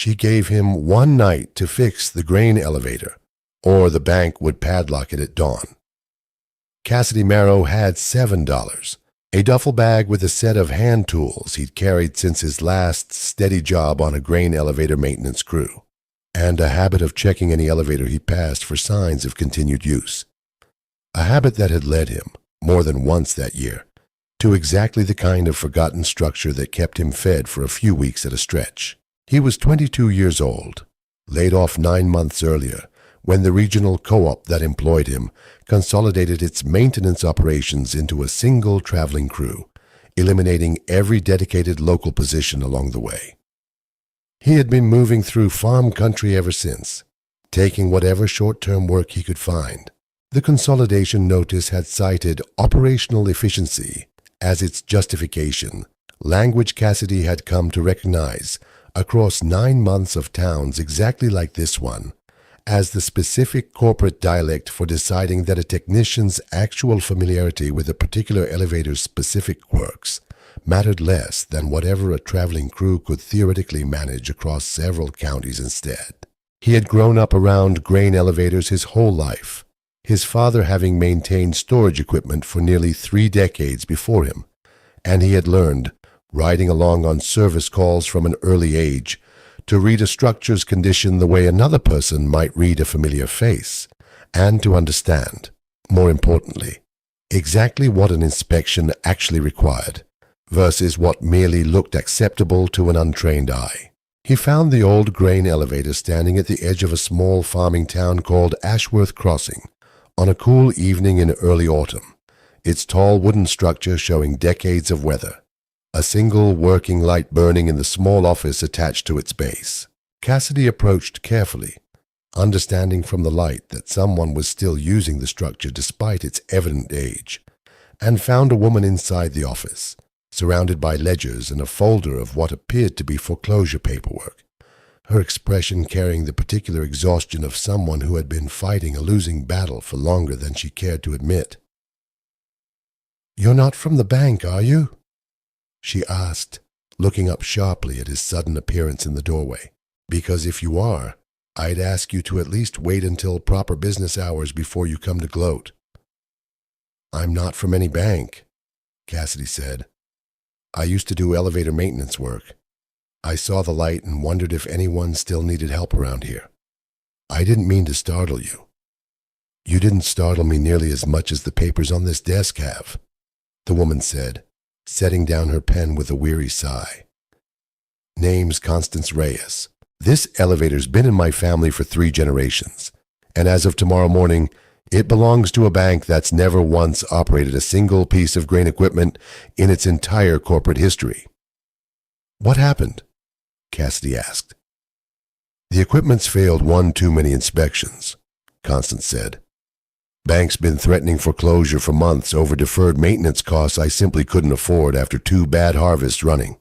She gave him one night to fix the grain elevator, or the bank would padlock it at dawn. Cassidy Marrow had $7, a duffel bag with a set of hand tools he'd carried since his last steady job on a grain elevator maintenance crew, and a habit of checking any elevator he passed for signs of continued use. A habit that had led him, more than once that year, to exactly the kind of forgotten structure that kept him fed for a few weeks at a stretch. He was 22 years old, laid off 9 months earlier, when the regional co-op that employed him consolidated its maintenance operations into a single traveling crew, eliminating every dedicated local position along the way. He had been moving through farm country ever since, taking whatever short-term work he could find. The consolidation notice had cited operational efficiency as its justification, language Cassidy had come to recognize across 9 months of towns exactly like this one, as the specific corporate dialect for deciding that a technician's actual familiarity with a particular elevator's specific quirks mattered less than whatever a traveling crew could theoretically manage across several counties instead. He had grown up around grain elevators his whole life, his father having maintained storage equipment for nearly 3 decades before him, and he had learned, riding along on service calls from an early age, to read a structure's condition the way another person might read a familiar face, and to understand, more importantly, exactly what an inspection actually required, versus what merely looked acceptable to an untrained eye. He found the old grain elevator standing at the edge of a small farming town called Ashworth Crossing on a cool evening in early autumn, its tall wooden structure showing decades of weather, a single working light burning in the small office attached to its base. Cassidy approached carefully, understanding from the light that someone was still using the structure despite its evident age, and found a woman inside the office, surrounded by ledgers and a folder of what appeared to be foreclosure paperwork, her expression carrying the particular exhaustion of someone who had been fighting a losing battle for longer than she cared to admit. "You're not from the bank, are you?" she asked, looking up sharply at his sudden appearance in the doorway. "Because if you are, I'd ask you to at least wait until proper business hours before you come to gloat." "I'm not from any bank," Cassidy said. "I used to do elevator maintenance work. I saw the light and wondered if anyone still needed help around here. I didn't mean to startle you." "You didn't startle me nearly as much as the papers on this desk have," the woman said, setting down her pen with a weary sigh. "Name's Constance Reyes. This elevator's been in my family for 3 generations, and as of tomorrow morning, it belongs to a bank that's never once operated a single piece of grain equipment in its entire corporate history." "What happened?" Cassidy asked. "The equipment's failed one too many inspections," Constance said. "Bank's been threatening foreclosure for months over deferred maintenance costs I simply couldn't afford after 2 bad harvests running.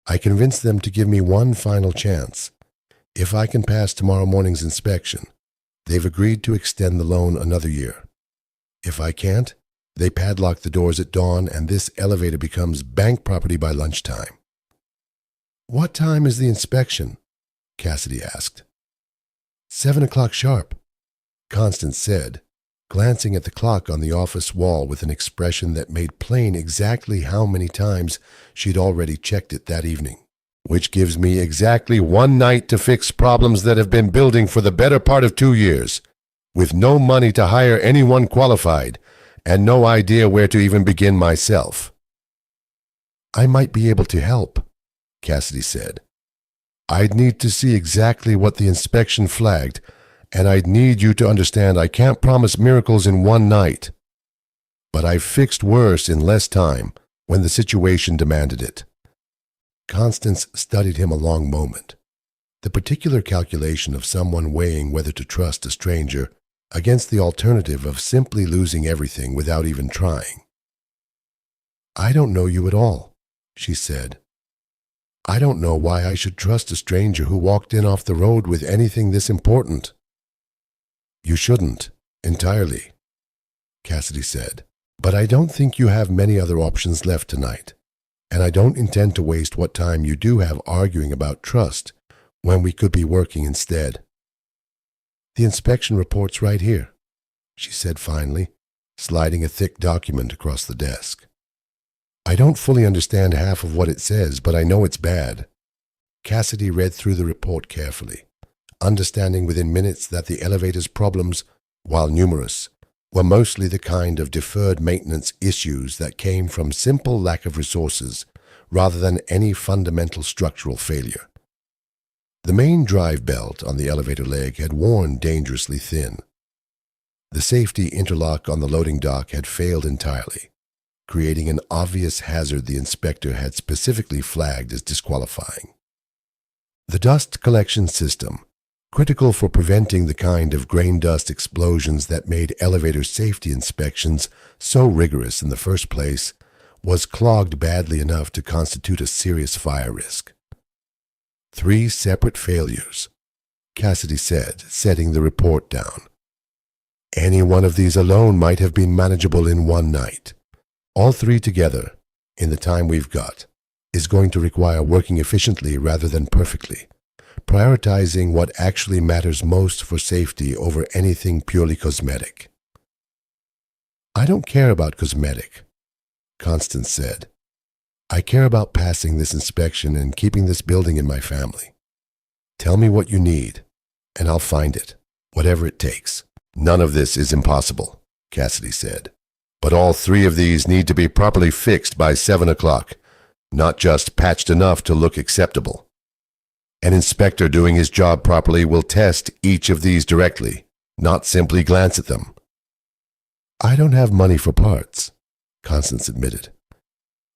I convinced them to give me one final chance. If I can pass tomorrow morning's inspection, they've agreed to extend the loan another year. If I can't, they padlock the doors at dawn and this elevator becomes bank property by lunchtime." "What time is the inspection?" Cassidy asked. 7 o'clock sharp," Constance said, glancing at the clock on the office wall with an expression that made plain exactly how many times she'd already checked it that evening. "Which gives me exactly 1 night to fix problems that have been building for the better part of 2 years, with no money to hire anyone qualified, and no idea where to even begin myself." "I might be able to help," Cassidy said. "I'd need to see exactly what the inspection flagged, and I'd need you to understand I can't promise miracles in 1 night. But I've fixed worse in less time when the situation demanded it." Constance studied him a long moment, the particular calculation of someone weighing whether to trust a stranger against the alternative of simply losing everything without even trying. "I don't know you at all," she said. "I don't know why I should trust a stranger who walked in off the road with anything this important." "You shouldn't, entirely," Cassidy said. "But I don't think you have many other options left tonight, and I don't intend to waste what time you do have arguing about trust when we could be working instead. The inspection report's right here, she said finally, sliding a thick document across the desk. I don't fully understand half of what it says, but I know it's bad. Cassidy read through the report carefully, understanding within minutes that the elevator's problems, while numerous, were mostly the kind of deferred maintenance issues that came from simple lack of resources rather than any fundamental structural failure. The main drive belt on the elevator leg had worn dangerously thin. The safety interlock on the loading dock had failed entirely, creating an obvious hazard the inspector had specifically flagged as disqualifying. The dust collection system, critical for preventing the kind of grain dust explosions that made elevator safety inspections so rigorous in the first place, was clogged badly enough to constitute a serious fire risk. 3 separate failures, Cassidy said, setting the report down. Any one of these alone might have been manageable in one night. All 3 together, in the time we've got, is going to require working efficiently rather than perfectly, prioritizing what actually matters most for safety over anything purely cosmetic. I don't care about cosmetic, Constance said. I care about passing this inspection and keeping this building in my family. Tell me what you need, and I'll find it, whatever it takes. None of this is impossible, Cassidy said. But all 3 of these need to be properly fixed by 7 o'clock, not just patched enough to look acceptable. An inspector doing his job properly will test each of these directly, not simply glance at them. I don't have money for parts, Constance admitted.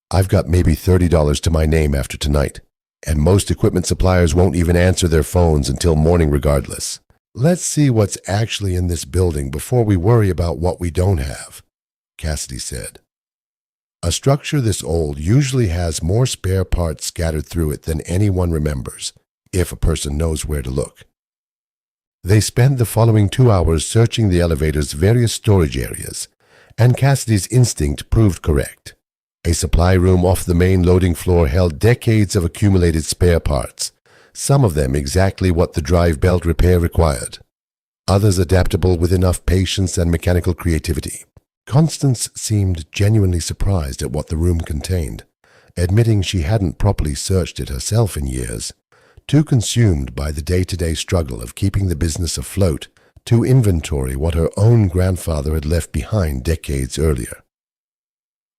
I've got maybe $30 to my name after tonight, and most equipment suppliers won't even answer their phones until morning regardless. Let's see what's actually in this building before we worry about what we don't have, Cassidy said. A structure this old usually has more spare parts scattered through it than anyone remembers, if a person knows where to look. They spent the following 2 hours searching the elevator's various storage areas, and Cassidy's instinct proved correct. A supply room off the main loading floor held decades of accumulated spare parts, some of them exactly what the drive belt repair required, others adaptable with enough patience and mechanical creativity. Constance seemed genuinely surprised at what the room contained, admitting she hadn't properly searched it herself in years, too consumed by the day-to-day struggle of keeping the business afloat to inventory what her own grandfather had left behind decades earlier.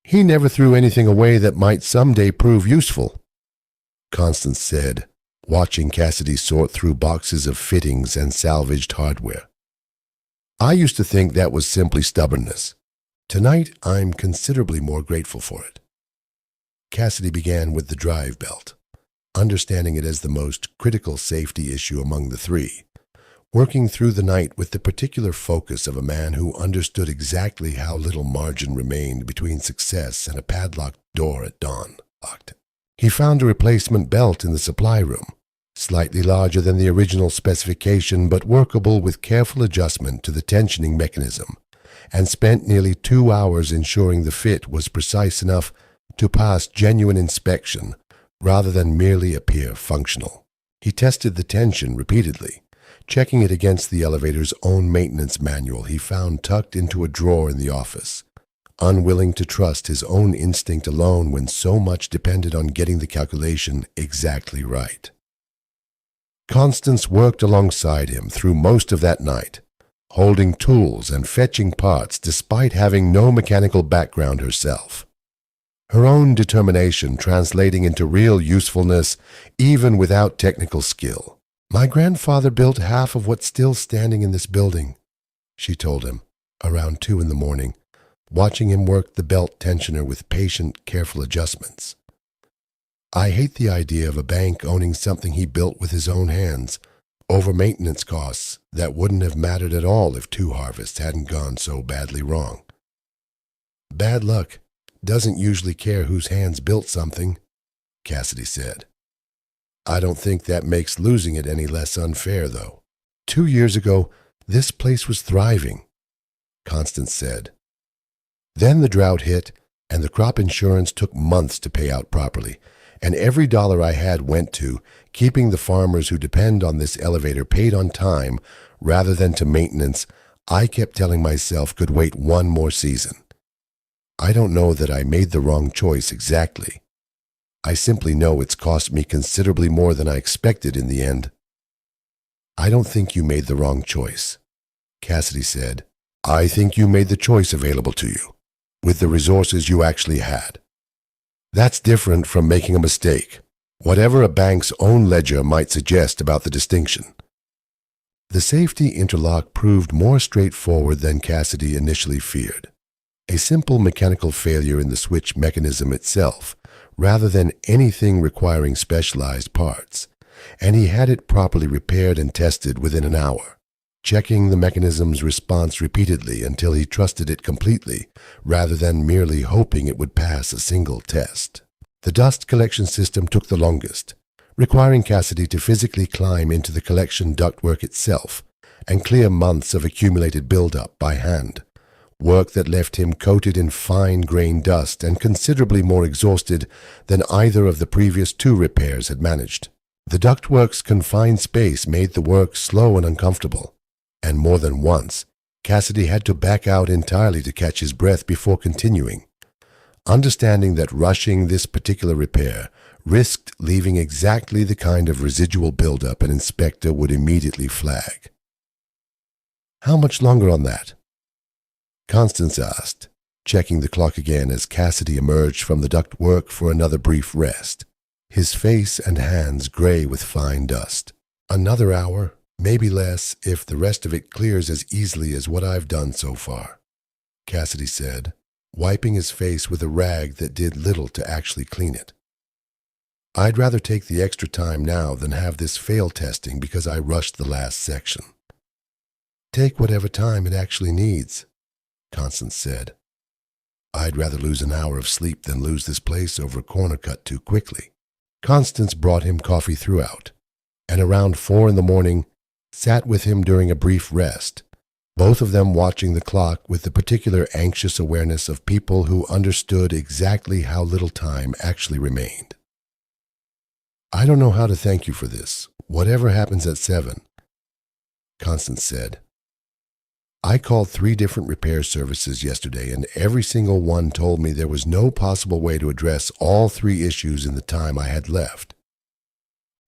He never threw anything away that might someday prove useful, Constance said, watching Cassidy sort through boxes of fittings and salvaged hardware. I used to think that was simply stubbornness. Tonight, I'm considerably more grateful for it. Cassidy began with the drive belt, understanding it as the most critical safety issue among the 3, working through the night with the particular focus of a man who understood exactly how little margin remained between success and a padlocked door at dawn. He found a replacement belt in the supply room, slightly larger than the original specification but workable with careful adjustment to the tensioning mechanism, and spent nearly 2 hours ensuring the fit was precise enough to pass genuine inspection rather than merely appear functional. He tested the tension repeatedly, checking it against the elevator's own maintenance manual he found tucked into a drawer in the office, unwilling to trust his own instinct alone when so much depended on getting the calculation exactly right. Constance worked alongside him through most of that night, holding tools and fetching parts despite having no mechanical background herself. Her own determination translating into real usefulness even without technical skill. My grandfather built half of what's still standing in this building, she told him, around 2 in the morning, watching him work the belt tensioner with patient, careful adjustments. I hate the idea of a bank owning something he built with his own hands, over maintenance costs that wouldn't have mattered at all if 2 harvests hadn't gone so badly wrong. Bad luck doesn't usually care whose hands built something, Cassidy said. I don't think that makes losing it any less unfair, though. 2 years ago, this place was thriving, Constance said. Then the drought hit, and the crop insurance took months to pay out properly, and every dollar I had went to keeping the farmers who depend on this elevator paid on time rather than to maintenance I kept telling myself could wait one more season. I don't know that I made the wrong choice exactly. I simply know it's cost me considerably more than I expected in the end. I don't think you made the wrong choice, Cassidy said. I think you made the choice available to you, with the resources you actually had. That's different from making a mistake, whatever a bank's own ledger might suggest about the distinction. The safety interlock proved more straightforward than Cassidy initially feared. A simple mechanical failure in the switch mechanism itself, rather than anything requiring specialized parts, and he had it properly repaired and tested within an hour, checking the mechanism's response repeatedly until he trusted it completely, rather than merely hoping it would pass a single test. The dust collection system took the longest, requiring Cassidy to physically climb into the collection ductwork itself and clear months of accumulated buildup by hand, work that left him coated in fine-grained dust and considerably more exhausted than either of the previous two repairs had managed. The ductwork's confined space made the work slow and uncomfortable, and more than once, Cassidy had to back out entirely to catch his breath before continuing, understanding that rushing this particular repair risked leaving exactly the kind of residual buildup an inspector would immediately flag. "How much longer on that?" Constance asked, checking the clock again as Cassidy emerged from the ductwork for another brief rest, his face and hands gray with fine dust. "Another hour, maybe less, if the rest of it clears as easily as what I've done so far," Cassidy said, wiping his face with a rag that did little to actually clean it. "I'd rather take the extra time now than have this fail testing because I rushed the last section." "Take whatever time it actually needs," Constance said. "I'd rather lose an hour of sleep than lose this place over a corner cut too quickly." Constance brought him coffee throughout, and around 4 in the morning sat with him during a brief rest, both of them watching the clock with the particular anxious awareness of people who understood exactly how little time actually remained. "I don't know how to thank you for this, whatever happens at 7, Constance said. "I called 3 different repair services yesterday, and every single one told me there was no possible way to address all 3 issues in the time I had left."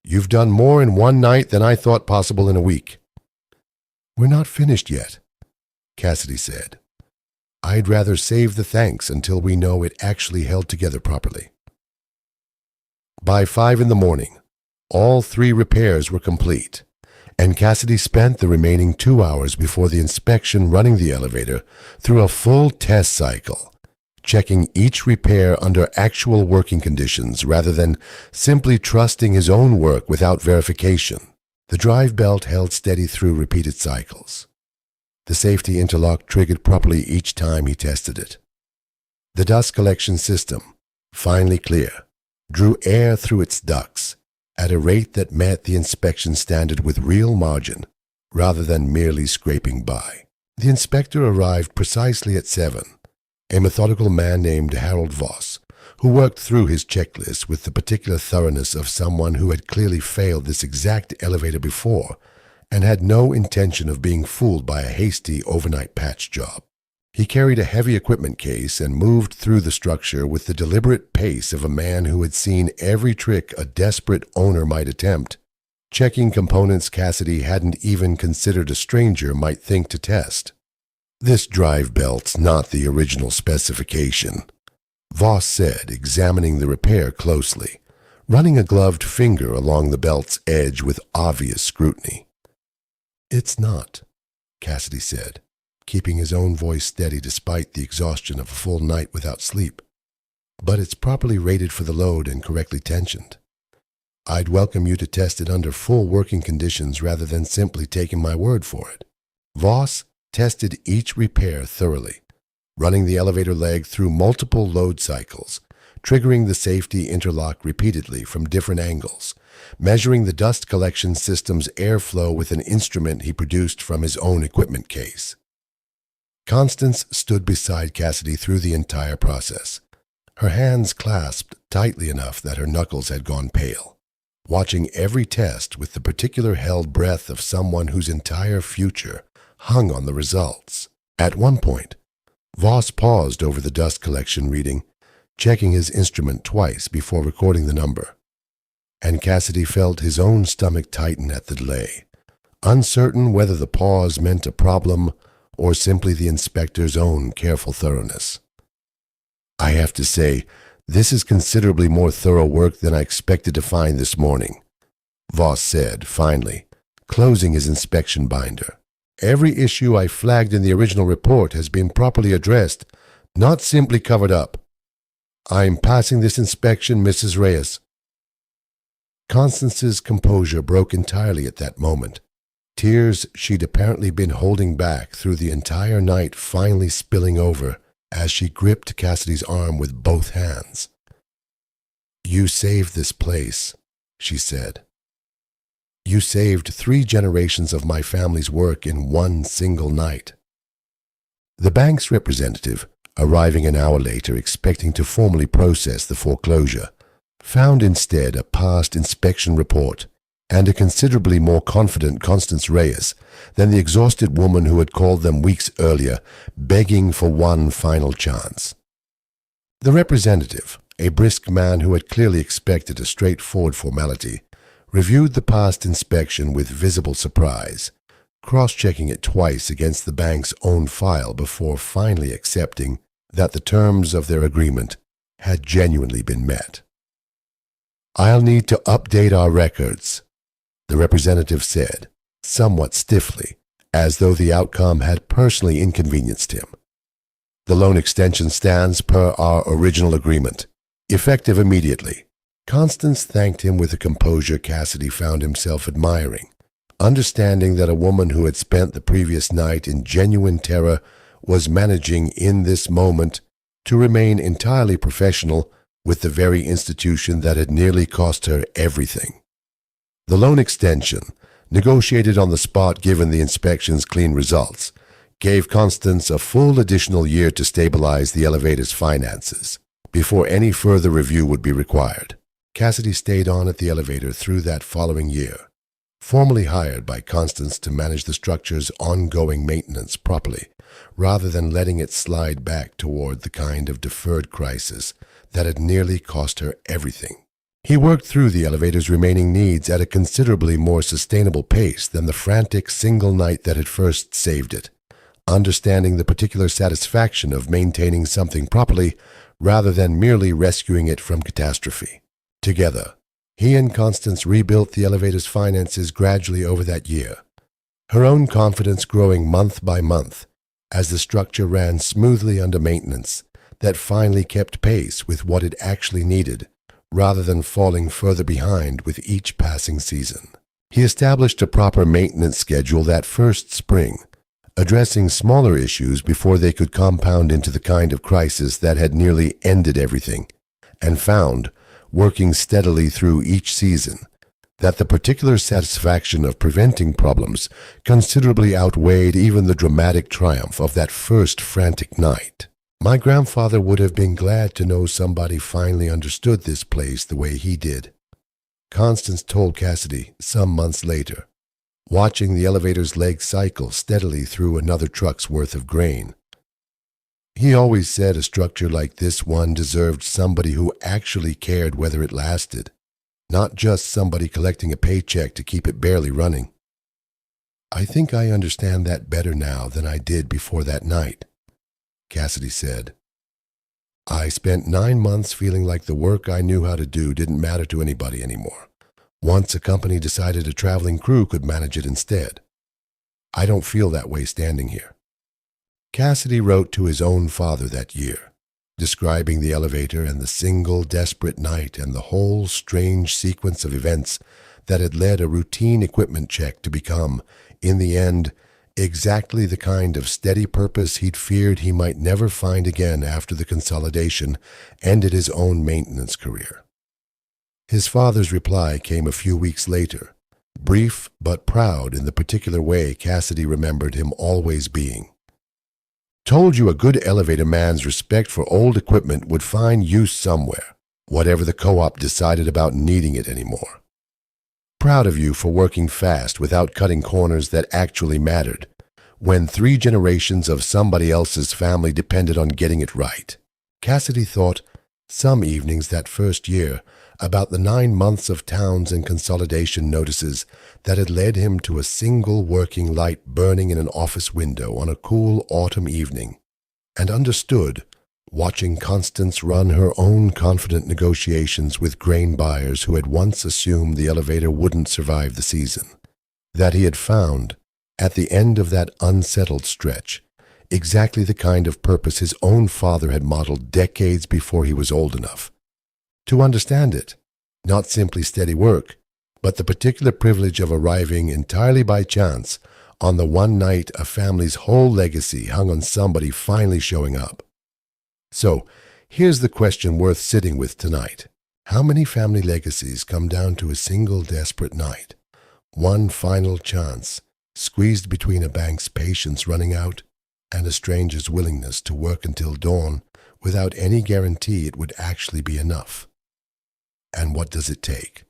"You've done more in one night than I thought possible in a week." "We're not finished yet," Cassidy said. "I'd rather save the thanks until we know it actually held together properly." By 5 in the morning, all 3 repairs were complete, and Cassidy spent the remaining 2 hours before the inspection running the elevator through a full test cycle, checking each repair under actual working conditions rather than simply trusting his own work without verification. The drive belt held steady through repeated cycles. The safety interlock triggered properly each time he tested it. The dust collection system, finally clear, drew air through its ducts at a rate that met the inspection standard with real margin, rather than merely scraping by. The inspector arrived precisely at 7, a methodical man named Harold Voss, who worked through his checklist with the particular thoroughness of someone who had clearly failed this exact elevator before and had no intention of being fooled by a hasty overnight patch job. He carried a heavy equipment case and moved through the structure with the deliberate pace of a man who had seen every trick a desperate owner might attempt, checking components Cassidy hadn't even considered a stranger might think to test. "This drive belt's not the original specification," Voss said, examining the repair closely, running a gloved finger along the belt's edge with obvious scrutiny. "It's not," Cassidy said, keeping his own voice steady despite the exhaustion of a full night without sleep. "But it's properly rated for the load and correctly tensioned. I'd welcome you to test it under full working conditions rather than simply taking my word for it." Voss tested each repair thoroughly, running the elevator leg through multiple load cycles, triggering the safety interlock repeatedly from different angles, measuring the dust collection system's airflow with an instrument he produced from his own equipment case. Constance stood beside Cassidy through the entire process, her hands clasped tightly enough that her knuckles had gone pale, watching every test with the particular held breath of someone whose entire future hung on the results. At one point, Voss paused over the dust collection reading, checking his instrument twice before recording the number, and Cassidy felt his own stomach tighten at the delay, uncertain whether the pause meant a problem or simply the inspector's own careful thoroughness. "I have to say, this is considerably more thorough work than I expected to find this morning," Voss said, finally, closing his inspection binder. "Every issue I flagged in the original report has been properly addressed, not simply covered up. I'm passing this inspection, Mrs. Reyes." Constance's composure broke entirely at that moment, tears she'd apparently been holding back through the entire night finally spilling over as she gripped Cassidy's arm with both hands. "You saved this place," she said. "You saved 3 generations of my family's work in one single night." The bank's representative, arriving an hour later expecting to formally process the foreclosure, found instead a past inspection report and a considerably more confident Constance Reyes than the exhausted woman who had called them weeks earlier, begging for one final chance. The representative, a brisk man who had clearly expected a straightforward formality, reviewed the past inspection with visible surprise, cross-checking it twice against the bank's own file before finally accepting that the terms of their agreement had genuinely been met. "I'll need to update our records," the representative said, somewhat stiffly, as though the outcome had personally inconvenienced him. "The loan extension stands per our original agreement, effective immediately." Constance thanked him with a composure Cassidy found himself admiring, understanding that a woman who had spent the previous night in genuine terror was managing in this moment to remain entirely professional with the very institution that had nearly cost her everything. The loan extension, negotiated on the spot given the inspection's clean results, gave Constance a full additional year to stabilize the elevator's finances before any further review would be required. Cassidy stayed on at the elevator through that following year, formally hired by Constance to manage the structure's ongoing maintenance properly, rather than letting it slide back toward the kind of deferred crisis that had nearly cost her everything. He worked through the elevator's remaining needs at a considerably more sustainable pace than the frantic single night that had first saved it, understanding the particular satisfaction of maintaining something properly rather than merely rescuing it from catastrophe. Together, he and Constance rebuilt the elevator's finances gradually over that year, her own confidence growing month by month as the structure ran smoothly under maintenance that finally kept pace with what it actually needed, rather than falling further behind with each passing season. He established a proper maintenance schedule that first spring, addressing smaller issues before they could compound into the kind of crisis that had nearly ended everything, and found, working steadily through each season, that the particular satisfaction of preventing problems considerably outweighed even the dramatic triumph of that first frantic night. "My grandfather would have been glad to know somebody finally understood this place the way he did," Constance told Cassidy some months later, watching the elevator's legs cycle steadily through another truck's worth of grain. "He always said a structure like this one deserved somebody who actually cared whether it lasted, not just somebody collecting a paycheck to keep it barely running." "I think I understand that better now than I did before that night," Cassidy said. "I spent 9 months feeling like the work I knew how to do didn't matter to anybody anymore, once a company decided a traveling crew could manage it instead. I don't feel that way standing here." Cassidy wrote to his own father that year, describing the elevator and the single desperate night and the whole strange sequence of events that had led a routine equipment check to become, in the end, exactly the kind of steady purpose he'd feared he might never find again after the consolidation ended his own maintenance career. His father's reply came a few weeks later, brief but proud in the particular way Cassidy remembered him always being. told you a good elevator man's respect for old equipment would find use somewhere, whatever the co-op decided about needing it anymore. Proud of you for working fast without cutting corners that actually mattered, when 3 generations of somebody else's family depended on getting it right. Cassidy thought, some evenings that first year, about the 9 months of towns and consolidation notices that had led him to a single working light burning in an office window on a cool autumn evening, and understood, watching Constance run her own confident negotiations with grain buyers who had once assumed the elevator wouldn't survive the season, that he had found, at the end of that unsettled stretch, exactly the kind of purpose his own father had modeled decades before he was old enough to understand it, not simply steady work, but the particular privilege of arriving entirely by chance on the one night a family's whole legacy hung on somebody finally showing up. So, here's the question worth sitting with tonight. How many family legacies come down to a single desperate night? One final chance, squeezed between a bank's patience running out and a stranger's willingness to work until dawn without any guarantee it would actually be enough. And what does it take?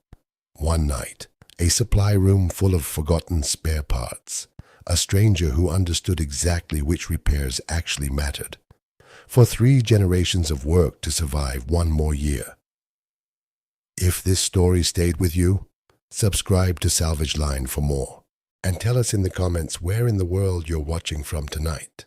One night, a supply room full of forgotten spare parts, a stranger who understood exactly which repairs actually mattered, for 3 generations of work to survive one more year. If this story stayed with you, subscribe to Salvage Line for more, and tell us in the comments where in the world you're watching from tonight.